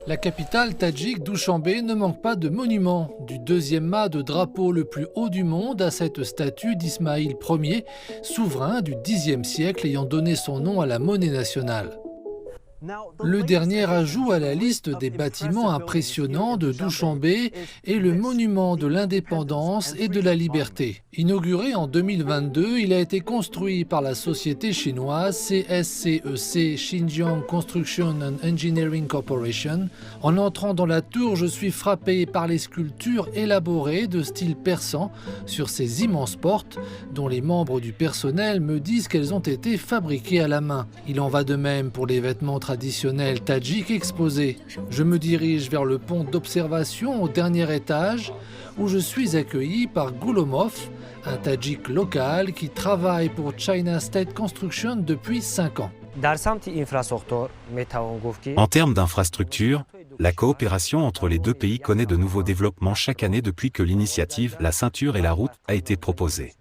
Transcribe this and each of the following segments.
La capitale tadjik Douchanbé ne manque pas de monuments. Du deuxième mât de drapeau le plus haut du monde à cette statue d'Ismaïl Ier, souverain du Xe siècle ayant donné son nom à la monnaie nationale. Le dernier ajout à la liste des bâtiments impressionnants de Douchanbé est le monument de l'indépendance et de la liberté. Inauguré en 2022, il a été construit par la société chinoise CSCEC Xinjiang Construction and Engineering Corporation. En entrant dans la tour, je suis frappé par les sculptures élaborées de style persan sur ces immenses portes dont les membres du personnel me disent qu'elles ont été fabriquées à la main. Il en va de même pour les vêtements traditionnels tadjiks exposés. Je me dirige vers le pont d'observation au dernier étage où je suis accueilli par Gulomov, un tadjik local qui travaille pour China State Construction depuis 5 ans. En termes d'infrastructure, la coopération entre les deux pays connaît de nouveaux développements chaque année depuis que l'initiative La Ceinture et la Route a été proposée.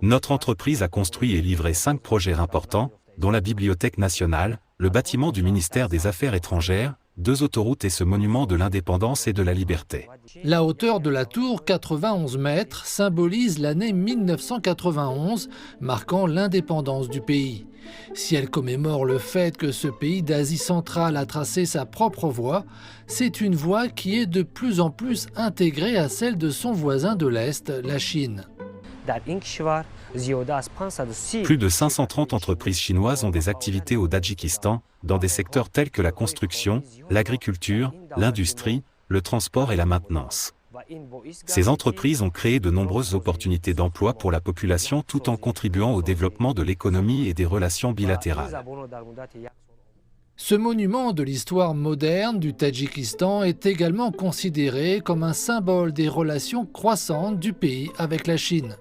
Notre entreprise a construit et livré 5 projets importants, dont la Bibliothèque nationale, le bâtiment du ministère des Affaires étrangères, 2 autoroutes et ce monument de l'indépendance et de la liberté. La hauteur de la tour, 91 mètres, symbolise l'année 1991, marquant l'indépendance du pays. Si elle commémore le fait que ce pays d'Asie centrale a tracé sa propre voie, c'est une voie qui est de plus en plus intégrée à celle de son voisin de l'Est, la Chine. Plus de 530 entreprises chinoises ont des activités au Tadjikistan, dans des secteurs tels que la construction, l'agriculture, l'industrie, le transport et la maintenance. Ces entreprises ont créé de nombreuses opportunités d'emploi pour la population tout en contribuant au développement de l'économie et des relations bilatérales. Ce monument de l'histoire moderne du Tadjikistan est également considéré comme un symbole des relations croissantes du pays avec la Chine.